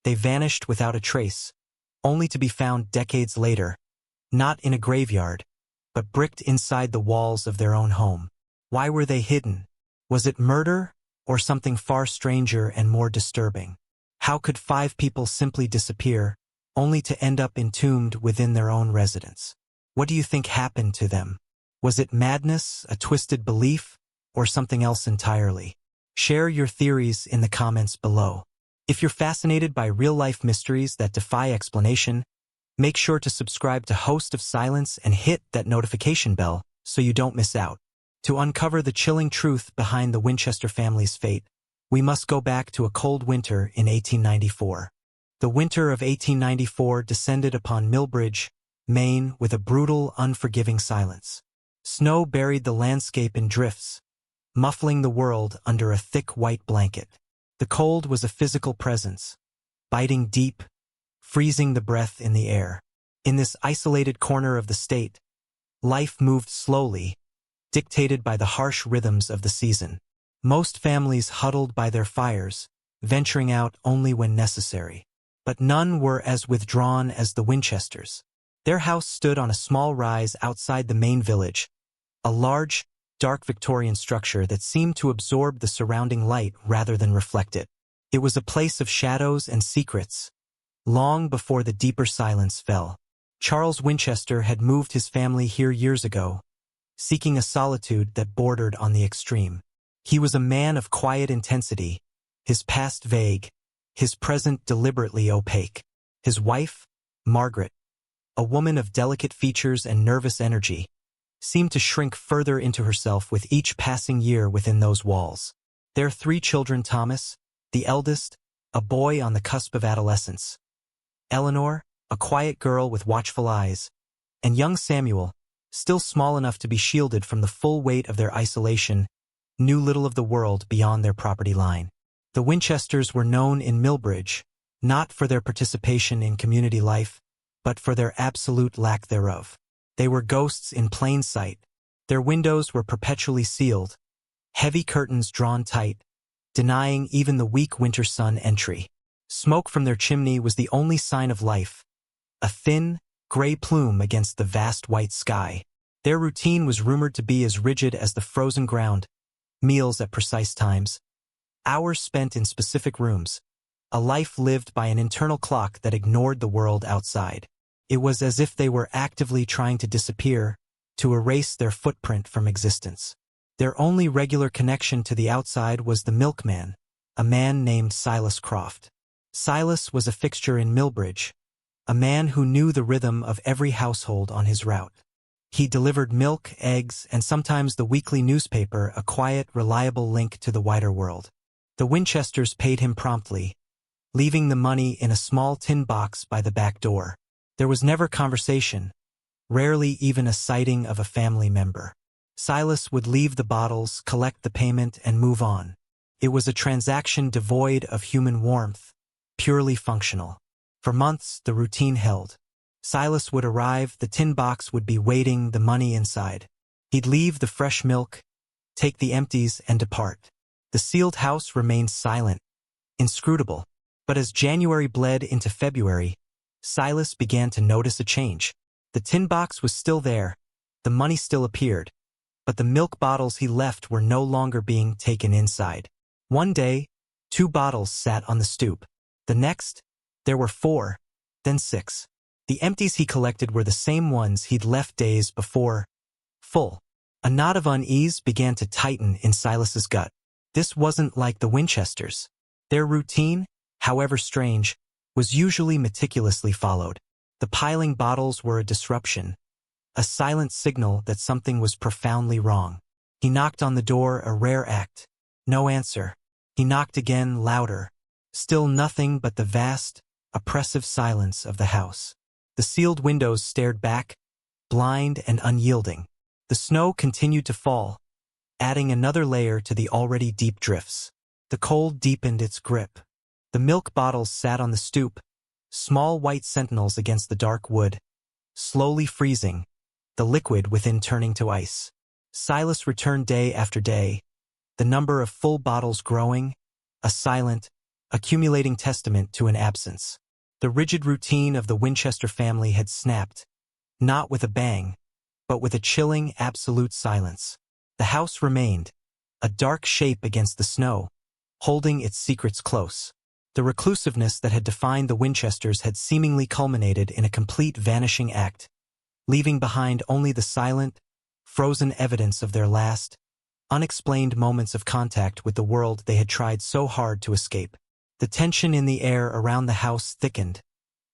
They vanished without a trace, only to be found decades later, not in a graveyard, but bricked inside the walls of their own home. Why were they hidden? Was it murder, or something far stranger and more disturbing? How could 5 people simply disappear, only to end up entombed within their own residence? What do you think happened to them? Was it madness, a twisted belief, or something else entirely? Share your theories in the comments below. If you're fascinated by real-life mysteries that defy explanation, make sure to subscribe to Host of Silence and hit that notification bell so you don't miss out. To uncover the chilling truth behind the Winchester family's fate, we must go back to a cold winter in 1894. The winter of 1894 descended upon Millbridge, Maine, with a brutal, unforgiving silence. Snow buried the landscape in drifts, muffling the world under a thick white blanket. The cold was a physical presence, biting deep, freezing the breath in the air. In this isolated corner of the state, life moved slowly, dictated by the harsh rhythms of the season. Most families huddled by their fires, venturing out only when necessary. But none were as withdrawn as the Winchesters. Their house stood on a small rise outside the main village, a large, dark Victorian structure that seemed to absorb the surrounding light rather than reflect it. It was a place of shadows and secrets, long before the deeper silence fell. Charles Winchester had moved his family here years ago, seeking a solitude that bordered on the extreme. He was a man of quiet intensity, his past vague, his present deliberately opaque. His wife, Margaret, a woman of delicate features and nervous energy, seemed to shrink further into herself with each passing year within those walls. Their 3 children, Thomas, the eldest, a boy on the cusp of adolescence, Eleanor, a quiet girl with watchful eyes, and young Samuel, still small enough to be shielded from the full weight of their isolation, knew little of the world beyond their property line. The Winchesters were known in Millbridge, not for their participation in community life, but for their absolute lack thereof. They were ghosts in plain sight. Their windows were perpetually sealed, heavy curtains drawn tight, denying even the weak winter sun entry. Smoke from their chimney was the only sign of life, a thin, gray plume against the vast white sky. Their routine was rumored to be as rigid as the frozen ground, meals at precise times, hours spent in specific rooms, a life lived by an internal clock that ignored the world outside. It was as if they were actively trying to disappear, to erase their footprint from existence. Their only regular connection to the outside was the milkman, a man named Silas Croft. Silas was a fixture in Millbridge, a man who knew the rhythm of every household on his route. He delivered milk, eggs, and sometimes the weekly newspaper, a quiet, reliable link to the wider world. The Winchesters paid him promptly, leaving the money in a small tin box by the back door. There was never conversation, rarely even a sighting of a family member. Silas would leave the bottles, collect the payment, and move on. It was a transaction devoid of human warmth, purely functional. For months, the routine held. Silas would arrive, the tin box would be waiting, the money inside. He'd leave the fresh milk, take the empties, and depart. The sealed house remained silent, inscrutable. But as January bled into February, Silas began to notice a change. The tin box was still there, the money still appeared, but the milk bottles he left were no longer being taken inside. One day, 2 bottles sat on the stoop. The next, there were 4, then 6. The empties he collected were the same ones he'd left days before, full. A knot of unease began to tighten in Silas's gut. This wasn't like the Winchesters. Their routine, however strange, was usually meticulously followed. The piling bottles were a disruption, a silent signal that something was profoundly wrong. He knocked on the door, a rare act. No answer. He knocked again, louder. Still nothing but the vast, oppressive silence of the house. The sealed windows stared back, blind and unyielding. The snow continued to fall, adding another layer to the already deep drifts. The cold deepened its grip. The milk bottles sat on the stoop, small white sentinels against the dark wood, slowly freezing, the liquid within turning to ice. Silas returned day after day, the number of full bottles growing, a silent, accumulating testament to an absence. The rigid routine of the Winchester family had snapped, not with a bang, but with a chilling, absolute silence. The house remained, a dark shape against the snow, holding its secrets close. The reclusiveness that had defined the Winchesters had seemingly culminated in a complete vanishing act, leaving behind only the silent, frozen evidence of their last, unexplained moments of contact with the world they had tried so hard to escape. The tension in the air around the house thickened,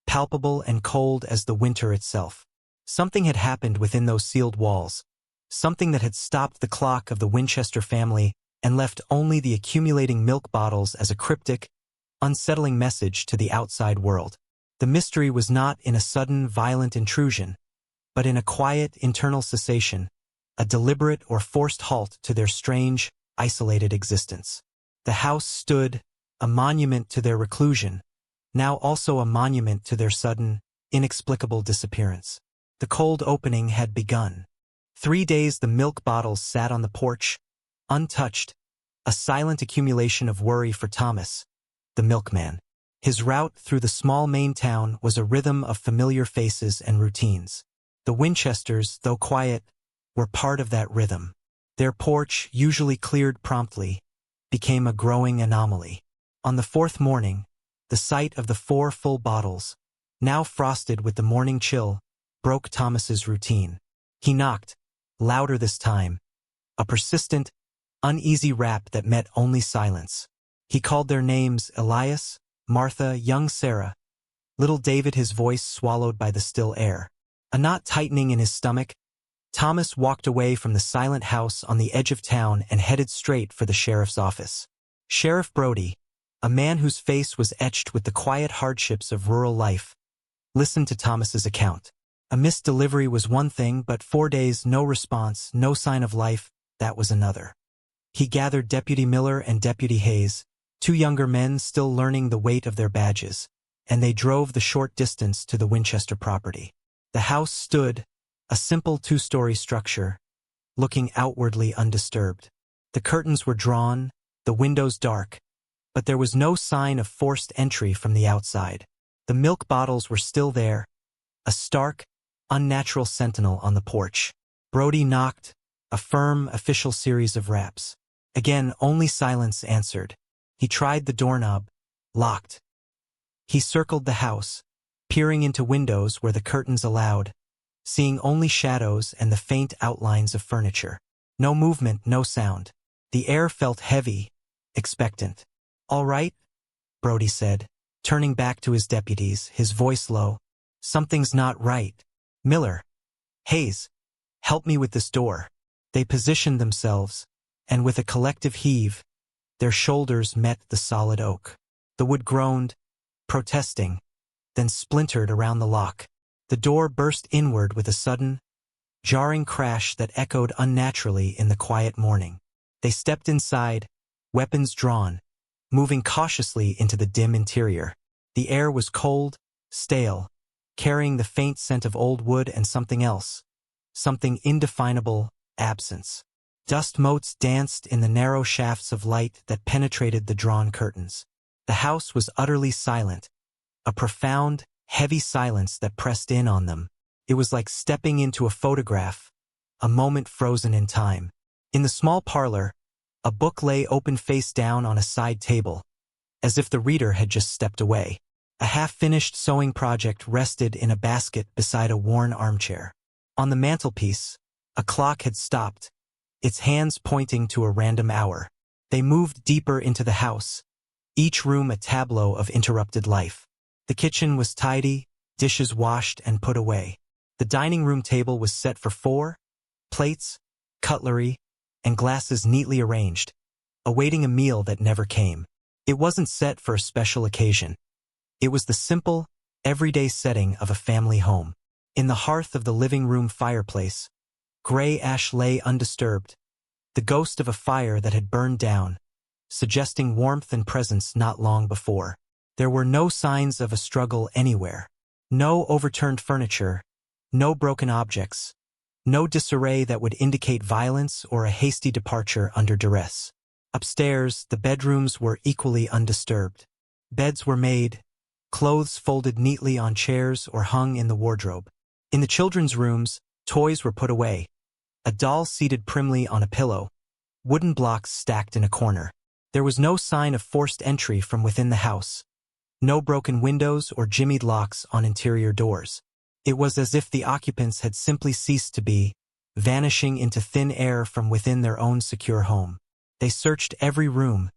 palpable and cold as the winter itself. Something had happened within those sealed walls, something that had stopped the clock of the Winchester family and left only the accumulating milk bottles as a cryptic, unsettling message to the outside world. The mystery was not in a sudden, violent intrusion, but in a quiet, internal cessation, a deliberate or forced halt to their strange, isolated existence. The house stood, a monument to their reclusion, now also a monument to their sudden, inexplicable disappearance. The cold opening had begun. 3 days the milk bottles sat on the porch, untouched, a silent accumulation of worry for Thomas, the milkman. His route through the small Maine town was a rhythm of familiar faces and routines. The Winchesters, though quiet, were part of that rhythm. Their porch, usually cleared promptly, became a growing anomaly. On the 4th morning, the sight of the 4 full bottles, now frosted with the morning chill, broke Thomas's routine. He knocked, louder this time, a persistent, uneasy rap that met only silence. He called their names: Elias, Martha, young Sarah, little David, his voice swallowed by the still air. A knot tightening in his stomach, Thomas walked away from the silent house on the edge of town and headed straight for the sheriff's office. Sheriff Brody, a man whose face was etched with the quiet hardships of rural life, listened to Thomas's account. A missed delivery was one thing, but 4 days, no response, no sign of life, that was another. He gathered Deputy Miller and Deputy Hayes, 2 younger men still learning the weight of their badges, and they drove the short distance to the Winchester property. The house stood, a simple 2-story structure, looking outwardly undisturbed. The curtains were drawn, the windows dark, but there was no sign of forced entry from the outside. The milk bottles were still there, a stark, unnatural sentinel on the porch. Brody knocked, a firm, official series of raps. Again, only silence answered. He tried the doorknob, locked. He circled the house, peering into windows where the curtains allowed, seeing only shadows and the faint outlines of furniture. No movement, no sound. The air felt heavy, expectant. "All right," Brody said, turning back to his deputies, his voice low. "Something's not right. Miller, Hayes, help me with this door." They positioned themselves, and with a collective heave, their shoulders met the solid oak. The wood groaned, protesting, then splintered around the lock. The door burst inward with a sudden, jarring crash that echoed unnaturally in the quiet morning. They stepped inside, weapons drawn, moving cautiously into the dim interior. The air was cold, stale, carrying the faint scent of old wood and something else, something indefinable: absence. Dust motes danced in the narrow shafts of light that penetrated the drawn curtains. The house was utterly silent, a profound, heavy silence that pressed in on them. It was like stepping into a photograph, a moment frozen in time. In the small parlor, a book lay open face down on a side table, as if the reader had just stepped away. A half-finished sewing project rested in a basket beside a worn armchair. On the mantelpiece, a clock had stopped, its hands pointing to a random hour. They moved deeper into the house, each room a tableau of interrupted life. The kitchen was tidy, dishes washed and put away. The dining room table was set for 4, plates, cutlery, and glasses neatly arranged, awaiting a meal that never came. It wasn't set for a special occasion. It was the simple, everyday setting of a family home. In the hearth of the living room fireplace, gray ash lay undisturbed, the ghost of a fire that had burned down, suggesting warmth and presence not long before. There were no signs of a struggle anywhere. No overturned furniture, no broken objects, no disarray that would indicate violence or a hasty departure under duress. Upstairs, the bedrooms were equally undisturbed. Beds were made, clothes folded neatly on chairs or hung in the wardrobe. In the children's rooms, toys were put away, a doll seated primly on a pillow, wooden blocks stacked in a corner. There was no sign of forced entry from within the house, no broken windows or jimmied locks on interior doors. It was as if the occupants had simply ceased to be, vanishing into thin air from within their own secure home. They searched every room,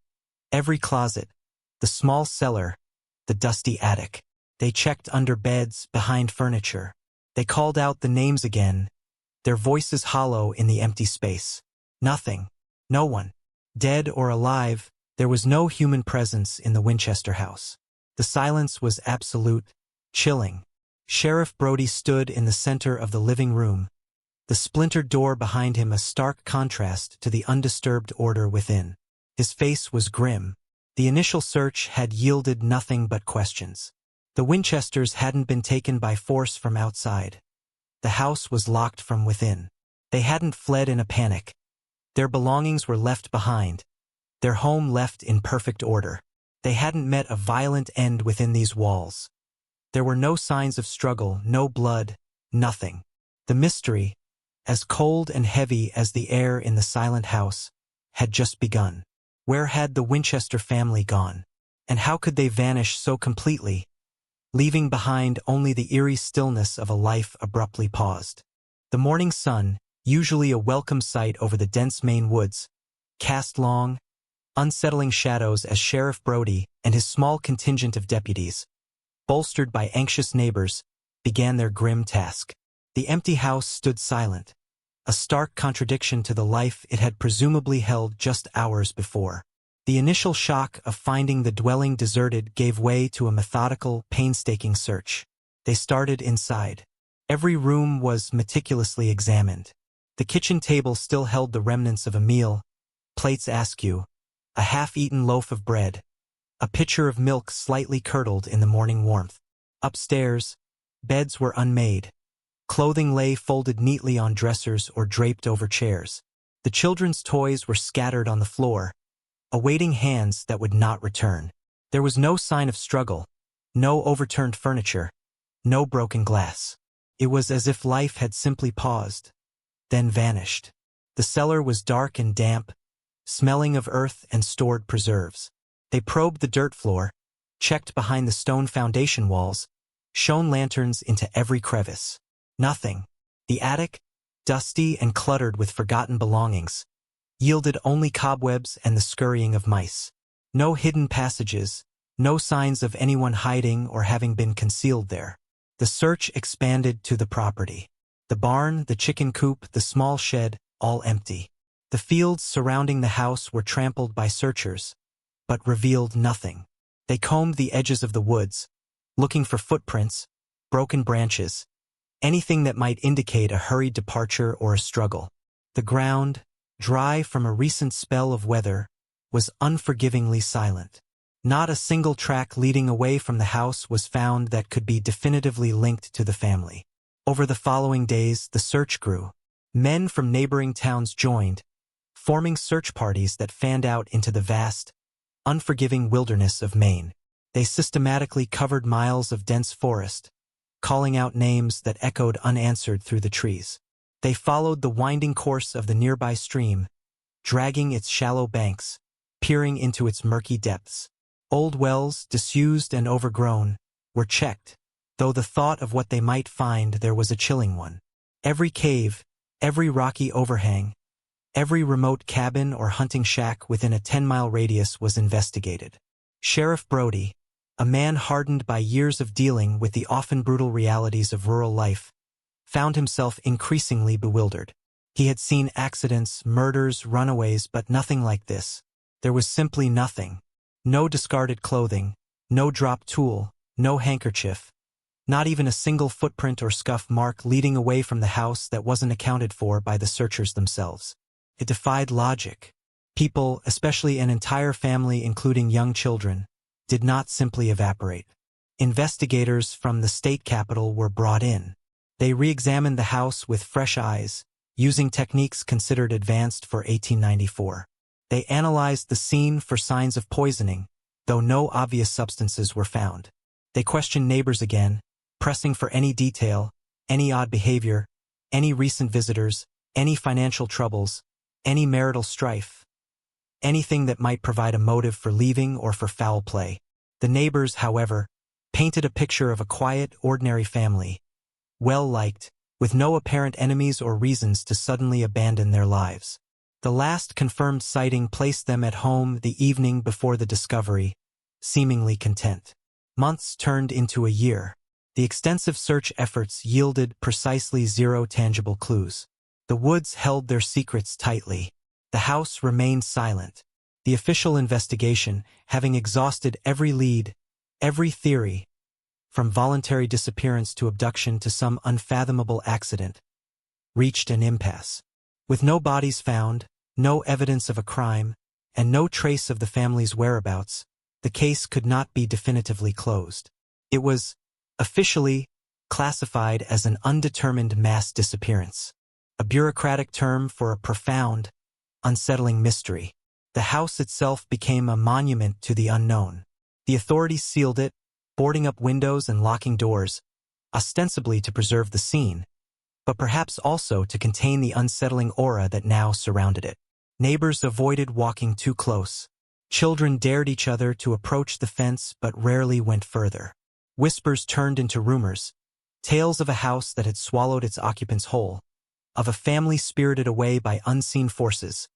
every closet, the small cellar, the dusty attic. They checked under beds, behind furniture. They called out the names again, their voices hollow in the empty space. Nothing. No one. Dead or alive, there was no human presence in the Winchester house. The silence was absolute, chilling. Sheriff Brody stood in the center of the living room, the splintered door behind him a stark contrast to the undisturbed order within. His face was grim. The initial search had yielded nothing but questions. The Winchesters hadn't been taken by force from outside. The house was locked from within. They hadn't fled in a panic. Their belongings were left behind, their home left in perfect order. They hadn't met a violent end within these walls. There were no signs of struggle, no blood, nothing. The mystery, as cold and heavy as the air in the silent house, had just begun. Where had the Winchester family gone? And how could they vanish so completely, leaving behind only the eerie stillness of a life abruptly paused? The morning sun, usually a welcome sight over the dense Maine woods, cast long, unsettling shadows as Sheriff Brody and his small contingent of deputies, bolstered by anxious neighbors, began their grim task. The empty house stood silent, a stark contradiction to the life it had presumably held just hours before. The initial shock of finding the dwelling deserted gave way to a methodical, painstaking search. They started inside. Every room was meticulously examined. The kitchen table still held the remnants of a meal, plates askew, a half-eaten loaf of bread, a pitcher of milk slightly curdled in the morning warmth. Upstairs, beds were unmade. Clothing lay folded neatly on dressers or draped over chairs. The children's toys were scattered on the floor, awaiting hands that would not return. There was no sign of struggle, no overturned furniture, no broken glass. It was as if life had simply paused, then vanished. The cellar was dark and damp, smelling of earth and stored preserves. They probed the dirt floor, checked behind the stone foundation walls, shone lanterns into every crevice. Nothing. The attic, dusty and cluttered with forgotten belongings, yielded only cobwebs and the scurrying of mice. No hidden passages, no signs of anyone hiding or having been concealed there. The search expanded to the property. The barn, the chicken coop, the small shed, all empty. The fields surrounding the house were trampled by searchers, but revealed nothing. They combed the edges of the woods, looking for footprints, broken branches, anything that might indicate a hurried departure or a struggle. The ground, dry from a recent spell of weather, was unforgivingly silent. Not a single track leading away from the house was found that could be definitively linked to the family. Over the following days, the search grew. Men from neighboring towns joined, forming search parties that fanned out into the vast, unforgiving wilderness of Maine. They systematically covered miles of dense forest, calling out names that echoed unanswered through the trees. They followed the winding course of the nearby stream, dragging its shallow banks, peering into its murky depths. Old wells, disused and overgrown, were checked, though the thought of what they might find there was a chilling one. Every cave, every rocky overhang, every remote cabin or hunting shack within a 10-mile radius was investigated. Sheriff Brody, a man hardened by years of dealing with the often brutal realities of rural life, found himself increasingly bewildered. He had seen accidents, murders, runaways, but nothing like this. There was simply nothing. No discarded clothing, no dropped tool, no handkerchief, not even a single footprint or scuff mark leading away from the house that wasn't accounted for by the searchers themselves. It defied logic. People, especially an entire family including young children, did not simply evaporate. Investigators from the state capital were brought in. They re-examined the house with fresh eyes, using techniques considered advanced for 1894. They analyzed the scene for signs of poisoning, though no obvious substances were found. They questioned neighbors again, pressing for any detail, any odd behavior, any recent visitors, any financial troubles, any marital strife, anything that might provide a motive for leaving or for foul play. The neighbors, however, painted a picture of a quiet, ordinary family, well-liked, with no apparent enemies or reasons to suddenly abandon their lives. The last confirmed sighting placed them at home the evening before the discovery, seemingly content. Months turned into a year. The extensive search efforts yielded precisely 0 tangible clues. The woods held their secrets tightly. The house remained silent. The official investigation, having exhausted every lead, every theory, from voluntary disappearance to abduction to some unfathomable accident, reached an impasse. With no bodies found, no evidence of a crime, and no trace of the family's whereabouts, the case could not be definitively closed. It was, officially, classified as an undetermined mass disappearance, a bureaucratic term for a profound, unsettling mystery. The house itself became a monument to the unknown. The authorities sealed it, boarding up windows and locking doors, ostensibly to preserve the scene, but perhaps also to contain the unsettling aura that now surrounded it. Neighbors avoided walking too close. Children dared each other to approach the fence but rarely went further. Whispers turned into rumors, tales of a house that had swallowed its occupants whole, of a family spirited away by unseen forces,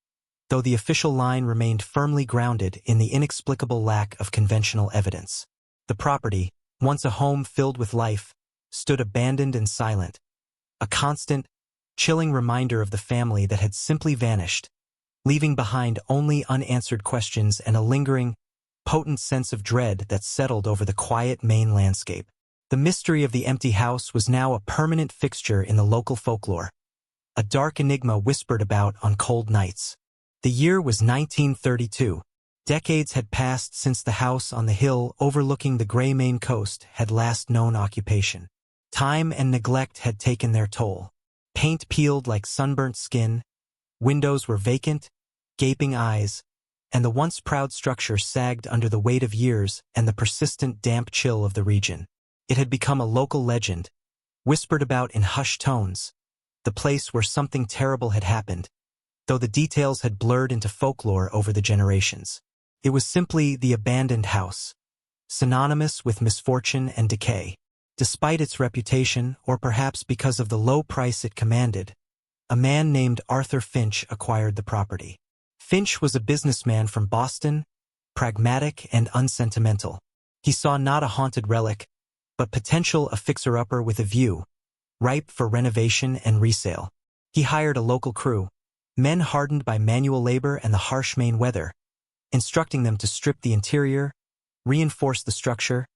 though the official line remained firmly grounded in the inexplicable lack of conventional evidence. The property, once a home filled with life, stood abandoned and silent, a constant, chilling reminder of the family that had simply vanished, leaving behind only unanswered questions and a lingering, potent sense of dread that settled over the quiet Maine landscape. The mystery of the empty house was now a permanent fixture in the local folklore, a dark enigma whispered about on cold nights. The year was 1932. Decades had passed since the house on the hill overlooking the gray Maine coast had last known occupation. Time and neglect had taken their toll. Paint peeled like sunburnt skin, windows were vacant, gaping eyes, and the once proud structure sagged under the weight of years and the persistent damp chill of the region. It had become a local legend, whispered about in hushed tones, the place where something terrible had happened, though the details had blurred into folklore over the generations. It was simply the abandoned house, synonymous with misfortune and decay. Despite its reputation, or perhaps because of the low price it commanded, a man named Arthur Finch acquired the property. Finch was a businessman from Boston, pragmatic and unsentimental. He saw not a haunted relic, but potential a fixer-upper with a view, ripe for renovation and resale. He hired a local crew, men hardened by manual labor and the harsh Maine weather, instructing them to strip the interior, reinforce the structure,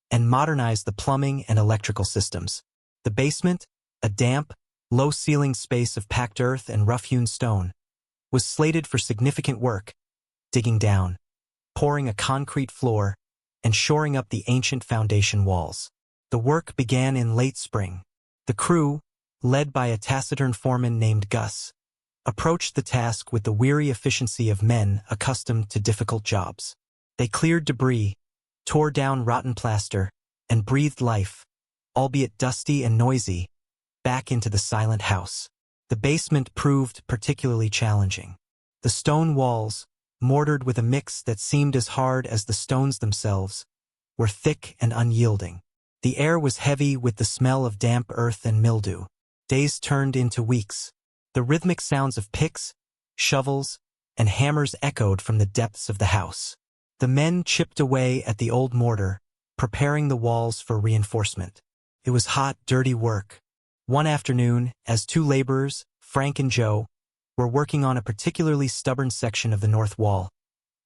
and modernize the plumbing and electrical systems. The basement, a damp, low-ceilinged space of packed earth and rough-hewn stone, was slated for significant work, digging down, pouring a concrete floor, and shoring up the ancient foundation walls. The work began in late spring. The crew, led by a taciturn foreman named Gus, approached the task with the weary efficiency of men accustomed to difficult jobs. They cleared debris, tore down rotten plaster, and breathed life, albeit dusty and noisy, back into the silent house. The basement proved particularly challenging. The stone walls, mortared with a mix that seemed as hard as the stones themselves, were thick and unyielding. The air was heavy with the smell of damp earth and mildew. Days turned into weeks. The rhythmic sounds of picks, shovels, and hammers echoed from the depths of the house. The men chipped away at the old mortar, preparing the walls for reinforcement. It was hot, dirty work. One afternoon, as two laborers, Frank and Joe, were working on a particularly stubborn section of the north wall,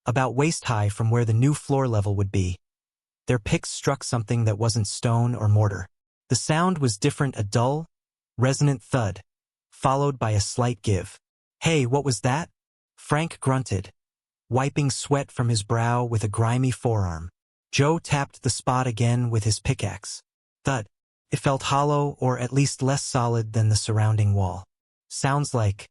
about waist-high from where the new floor level would be, their picks struck something that wasn't stone or mortar. The sound was different, a dull, resonant thud, followed by a slight give. "Hey, what was that?" Frank grunted, wiping sweat from his brow with a grimy forearm. Joe tapped the spot again with his pickaxe. Thud. It felt hollow, or at least less solid than the surrounding wall. "Sounds like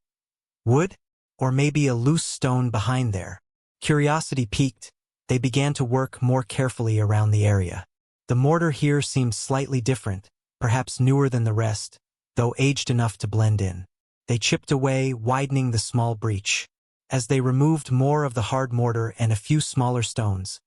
wood? Or maybe a loose stone behind there." Curiosity piqued. they began to work more carefully around the area. The mortar here seemed slightly different, perhaps newer than the rest, though aged enough to blend in. They chipped away, widening the small breach. As they removed more of the hard mortar and a few smaller stones,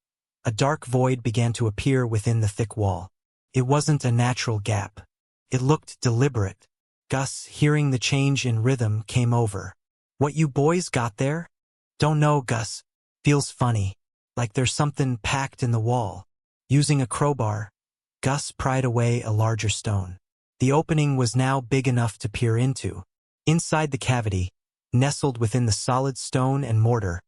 a dark void began to appear within the thick wall. It wasn't a natural gap. It looked deliberate. Gus, hearing the change in rhythm, came over. "What you boys got there?" "Don't know, Gus. Feels funny. Like there's something packed in the wall." Using a crowbar, Gus pried away a larger stone. The opening was now big enough to peer into. Inside the cavity, nestled within the solid stone and mortar,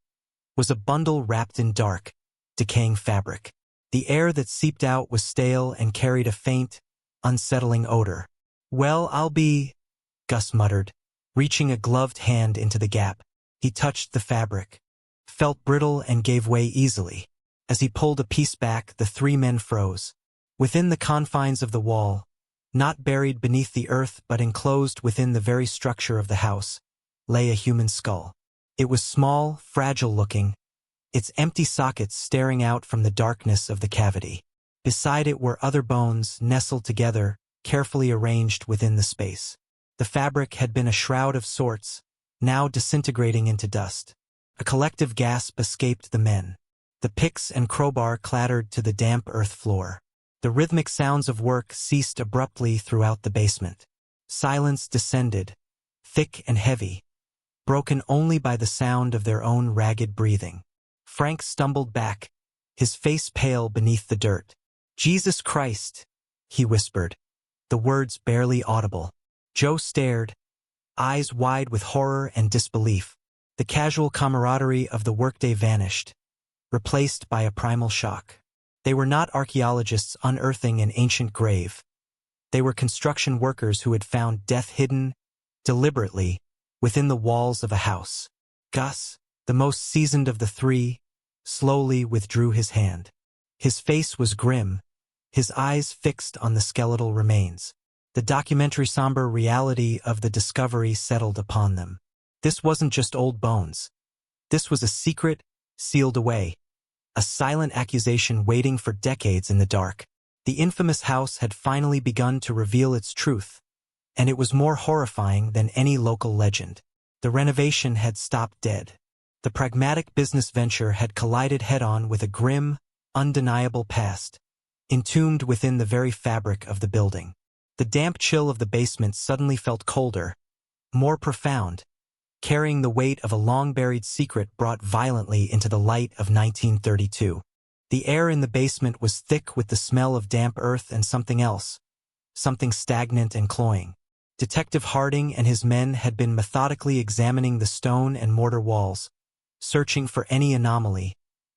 was a bundle wrapped in dark, decaying fabric. The air that seeped out was stale and carried a faint, unsettling odor. "Well, I'll be," Gus muttered, reaching a gloved hand into the gap. He touched the fabric, felt brittle and gave way easily. As he pulled a piece back, the three men froze. Within the confines of the wall, not buried beneath the earth but enclosed within the very structure of the house, lay a human skull. It was small, fragile-looking, its empty sockets staring out from the darkness of the cavity. Beside it were other bones nestled together, carefully arranged within the space. The fabric had been a shroud of sorts, now disintegrating into dust. A collective gasp escaped the men. The picks and crowbar clattered to the damp earth floor. The rhythmic sounds of work ceased abruptly throughout the basement. Silence descended, thick and heavy, broken only by the sound of their own ragged breathing. Frank stumbled back, his face pale beneath the dirt. "Jesus Christ," he whispered, the words barely audible. Joe stared, eyes wide with horror and disbelief. The casual camaraderie of the workday vanished, replaced by a primal shock. They were not archaeologists unearthing an ancient grave. They were construction workers who had found death hidden, deliberately, within the walls of a house. Gus, the most seasoned of the three, slowly withdrew his hand. His face was grim, his eyes fixed on the skeletal remains. The documentary somber reality of the discovery settled upon them. This wasn't just old bones. This was a secret, sealed away, a silent accusation waiting for decades in the dark. The infamous house had finally begun to reveal its truth, and it was more horrifying than any local legend. The renovation had stopped dead. The pragmatic business venture had collided head-on with a grim, undeniable past, entombed within the very fabric of the building. The damp chill of the basement suddenly felt colder, more profound, carrying the weight of a long-buried secret brought violently into the light of 1932. The air in the basement was thick with the smell of damp earth and something else, something stagnant and cloying. Detective Harding and his men had been methodically examining the stone and mortar walls, searching for any anomaly,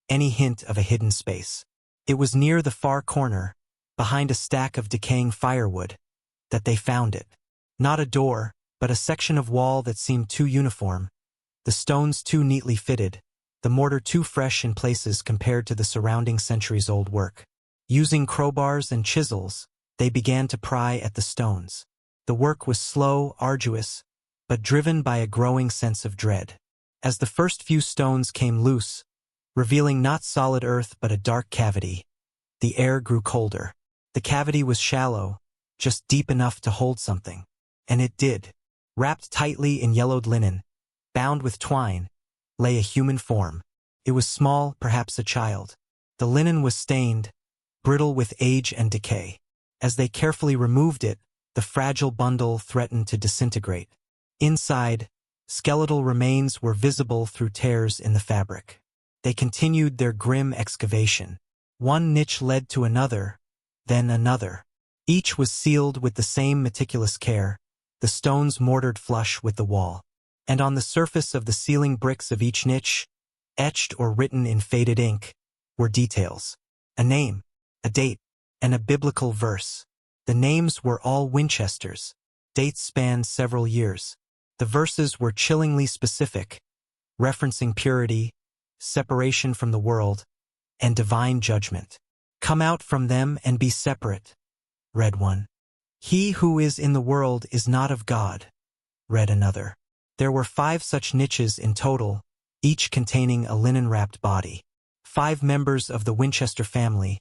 any hint of a hidden space. It was near the far corner, behind a stack of decaying firewood, that they found it. Not a door, but a section of wall that seemed too uniform, the stones too neatly fitted, the mortar too fresh in places compared to the surrounding centuries-old work. Using crowbars and chisels, they began to pry at the stones. The work was slow, arduous, but driven by a growing sense of dread. As the first few stones came loose, revealing not solid earth but a dark cavity, the air grew colder. The cavity was shallow, just deep enough to hold something. And it did. Wrapped tightly in yellowed linen, bound with twine, lay a human form. It was small, perhaps a child. The linen was stained, brittle with age and decay. As they carefully removed it, the fragile bundle threatened to disintegrate. Inside, skeletal remains were visible through tears in the fabric. They continued their grim excavation. One niche led to another, then another. Each was sealed with the same meticulous care, the stones mortared flush with the wall. And on the surface of the ceiling bricks of each niche, etched or written in faded ink, were details. A name, a date, and a biblical verse. The names were all Winchesters. Dates spanned several years. The verses were chillingly specific, referencing purity, separation from the world, and divine judgment. "Come out from them and be separate," read one. "He who is in the world is not of God," read another. There were 5 such niches in total, each containing a linen-wrapped body. 5 members of the Winchester family,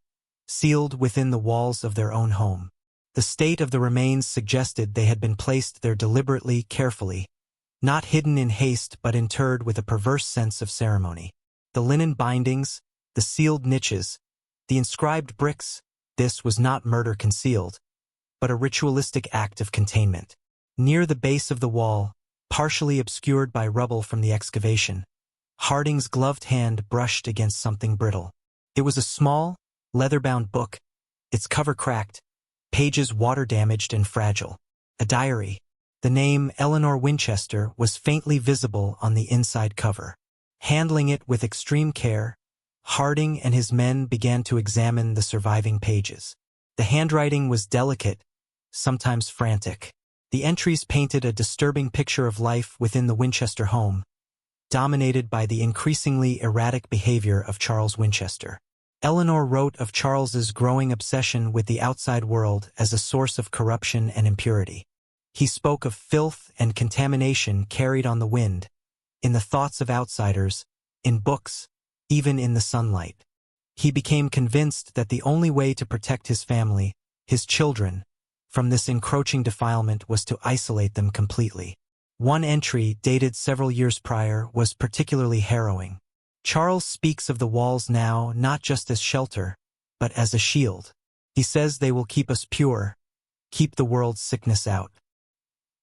sealed within the walls of their own home. The state of the remains suggested they had been placed there deliberately, carefully, not hidden in haste but interred with a perverse sense of ceremony. The linen bindings, the sealed niches, the inscribed bricks, this was not murder concealed, but a ritualistic act of containment. Near the base of the wall, partially obscured by rubble from the excavation, Harding's gloved hand brushed against something brittle. It was a small, leather-bound book, its cover cracked, pages water-damaged and fragile. A diary. The name Eleanor Winchester was faintly visible on the inside cover. Handling it with extreme care, Harding and his men began to examine the surviving pages. The handwriting was delicate, sometimes frantic. The entries painted a disturbing picture of life within the Winchester home, dominated by the increasingly erratic behavior of Charles Winchester. Eleanor wrote of Charles's growing obsession with the outside world as a source of corruption and impurity. He spoke of filth and contamination carried on the wind, in the thoughts of outsiders, in books, even in the sunlight. He became convinced that the only way to protect his family, his children, from this encroaching defilement was to isolate them completely. One entry, dated several years prior, was particularly harrowing. Charles speaks of the walls now not just as shelter, but as a shield. He says they will keep us pure, keep the world's sickness out.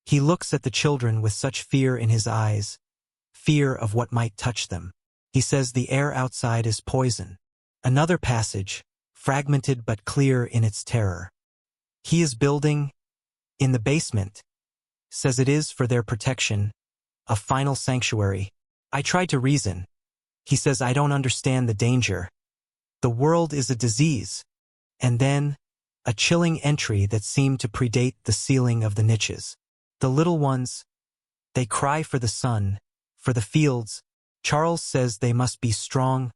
He looks at the children with such fear in his eyes, fear of what might touch them. He says the air outside is poison. Another passage, fragmented but clear in its terror. He is building, in the basement, says it is for their protection, a final sanctuary. I tried to reason. He says I don't understand the danger. The world is a disease. And then, a chilling entry that seemed to predate the sealing of the niches. The little ones, they cry for the sun, for the fields. Charles says they must be strong,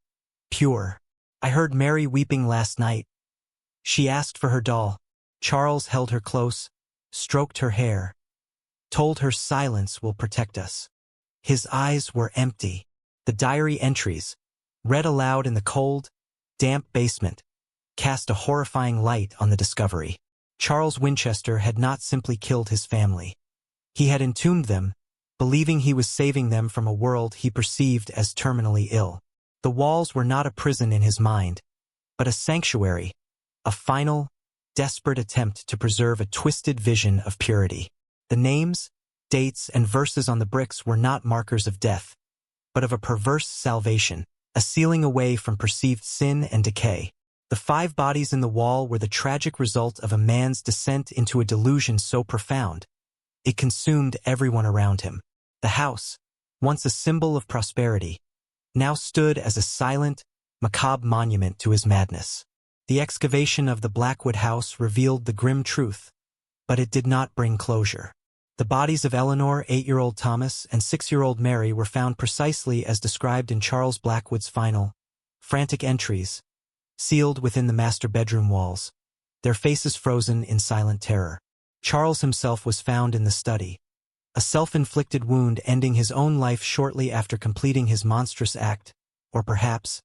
pure. I heard Mary weeping last night. She asked for her doll. Charles held her close, stroked her hair, told her silence will protect us. His eyes were empty. The diary entries, read aloud in the cold, damp basement, cast a horrifying light on the discovery. Charles Winchester had not simply killed his family. He had entombed them, believing he was saving them from a world he perceived as terminally ill. The walls were not a prison in his mind, but a sanctuary, a final, desperate attempt to preserve a twisted vision of purity. The names, dates, and verses on the bricks were not markers of death, but of a perverse salvation, a sealing away from perceived sin and decay. The 5 bodies in the wall were the tragic result of a man's descent into a delusion so profound, it consumed everyone around him. The house, once a symbol of prosperity, now stood as a silent, macabre monument to his madness. The excavation of the Blackwood house revealed the grim truth, but it did not bring closure. The bodies of Eleanor, 8-year-old Thomas, and 6-year-old Mary were found precisely as described in Charles Blackwood's final, frantic entries, sealed within the master bedroom walls, their faces frozen in silent terror. Charles himself was found in the study, a self-inflicted wound ending his own life shortly after completing his monstrous act, or perhaps,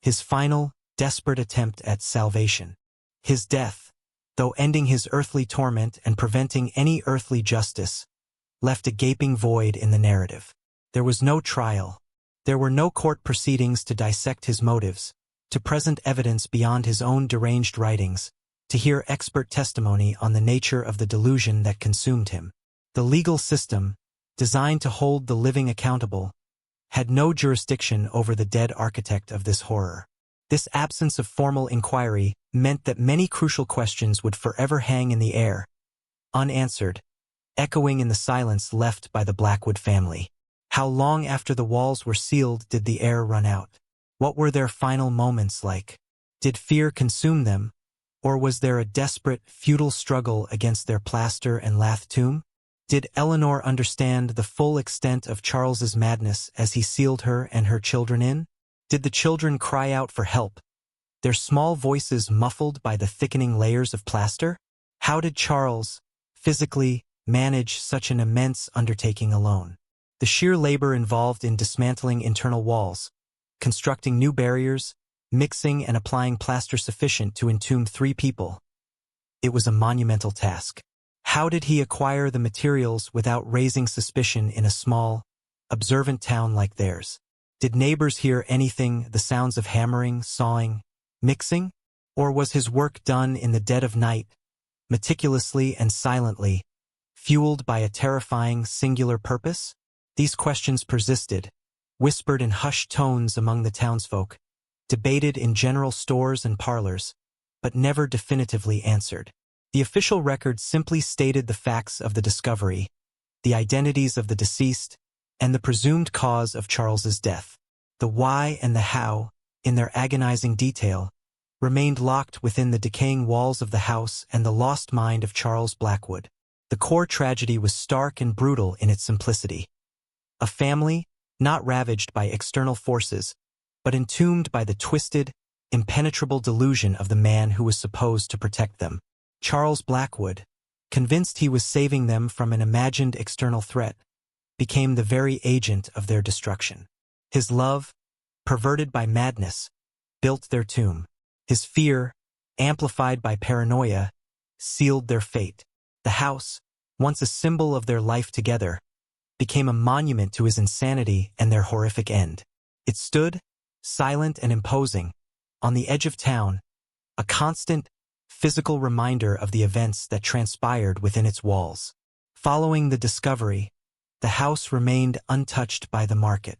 his final, desperate attempt at salvation. His death, though ending his earthly torment and preventing any earthly justice, left a gaping void in the narrative. There was no trial. There were no court proceedings to dissect his motives, to present evidence beyond his own deranged writings, to hear expert testimony on the nature of the delusion that consumed him. The legal system, designed to hold the living accountable, had no jurisdiction over the dead architect of this horror. This absence of formal inquiry meant that many crucial questions would forever hang in the air, unanswered, echoing in the silence left by the Blackwood family. How long after the walls were sealed did the air run out? What were their final moments like? Did fear consume them, or was there a desperate, futile struggle against their plaster and lath tomb? Did Eleanor understand the full extent of Charles's madness as he sealed her and her children in? Did the children cry out for help, their small voices muffled by the thickening layers of plaster? How did Charles, physically, manage such an immense undertaking alone? The sheer labor involved in dismantling internal walls, constructing new barriers, mixing and applying plaster sufficient to entomb 3 people. It was a monumental task. How did he acquire the materials without raising suspicion in a small, observant town like theirs? Did neighbors hear anything, the sounds of hammering, sawing, mixing? Or was his work done in the dead of night, meticulously and silently, fueled by a terrifying singular purpose? These questions persisted, whispered in hushed tones among the townsfolk, debated in general stores and parlors, but never definitively answered. The official record simply stated the facts of the discovery, the identities of the deceased, and the presumed cause of Charles's death. The why and the how, in their agonizing detail, remained locked within the decaying walls of the house and the lost mind of Charles Blackwood. The core tragedy was stark and brutal in its simplicity. A family, not ravaged by external forces, but entombed by the twisted, impenetrable delusion of the man who was supposed to protect them. Charles Blackwood, convinced he was saving them from an imagined external threat, became the very agent of their destruction. His love, perverted by madness, built their tomb. His fear, amplified by paranoia, sealed their fate. The house, once a symbol of their life together, became a monument to his insanity and their horrific end. It stood, silent and imposing, on the edge of town, a constant, physical reminder of the events that transpired within its walls. Following the discovery, the house remained untouched by the market.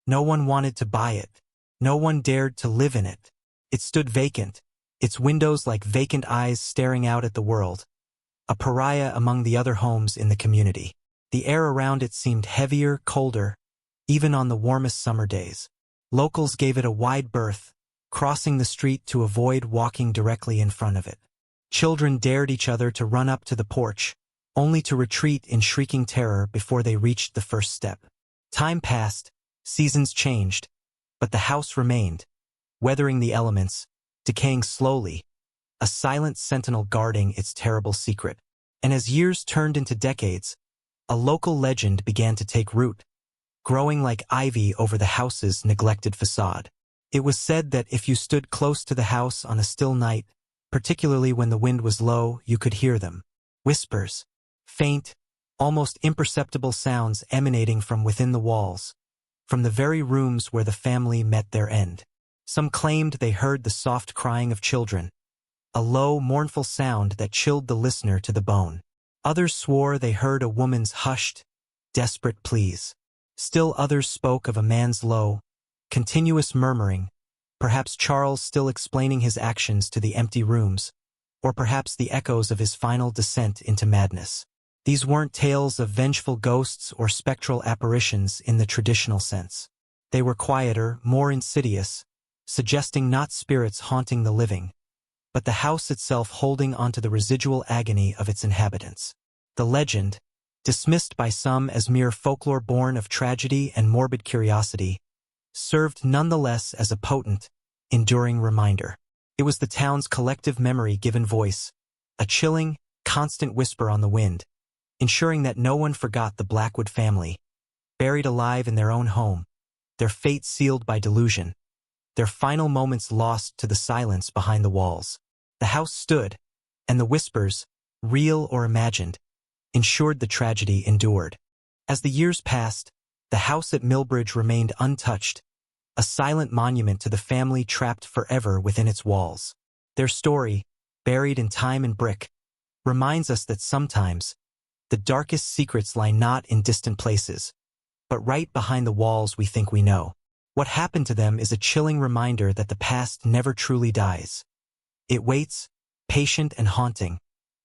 No one wanted to buy it. No one dared to live in it. It stood vacant, its windows like vacant eyes staring out at the world, a pariah among the other homes in the community. The air around it seemed heavier, colder, even on the warmest summer days. Locals gave it a wide berth, crossing the street to avoid walking directly in front of it. Children dared each other to run up to the porch, only to retreat in shrieking terror before they reached the first step. Time passed, seasons changed, but the house remained, weathering the elements, decaying slowly, a silent sentinel guarding its terrible secret. And as years turned into decades, a local legend began to take root, growing like ivy over the house's neglected facade. It was said that if you stood close to the house on a still night, particularly when the wind was low, you could hear them. Whispers, faint, almost imperceptible sounds emanating from within the walls, from the very rooms where the family met their end. Some claimed they heard the soft crying of children, a low, mournful sound that chilled the listener to the bone. Others swore they heard a woman's hushed, desperate pleas. Still others spoke of a man's low, continuous murmuring, perhaps Charles still explaining his actions to the empty rooms, or perhaps the echoes of his final descent into madness. These weren't tales of vengeful ghosts or spectral apparitions in the traditional sense. They were quieter, more insidious, suggesting not spirits haunting the living, but the house itself holding onto the residual agony of its inhabitants. The legend, dismissed by some as mere folklore born of tragedy and morbid curiosity, served nonetheless as a potent, enduring reminder. It was the town's collective memory given voice, a chilling, constant whisper on the wind, ensuring that no one forgot the Blackwood family, buried alive in their own home, their fate sealed by delusion, their final moments lost to the silence behind the walls. The house stood, and the whispers, real or imagined, ensured the tragedy endured. As the years passed, the house at Millbridge remained untouched, a silent monument to the family trapped forever within its walls. Their story, buried in time and brick, reminds us that sometimes, the darkest secrets lie not in distant places, but right behind the walls we think we know. What happened to them is a chilling reminder that the past never truly dies. It waits, patient and haunting,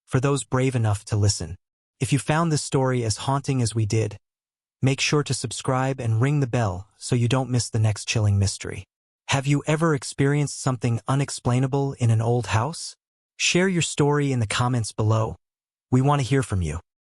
for those brave enough to listen. If you found this story as haunting as we did, make sure to subscribe and ring the bell so you don't miss the next chilling mystery. Have you ever experienced something unexplainable in an old house? Share your story in the comments below. We want to hear from you.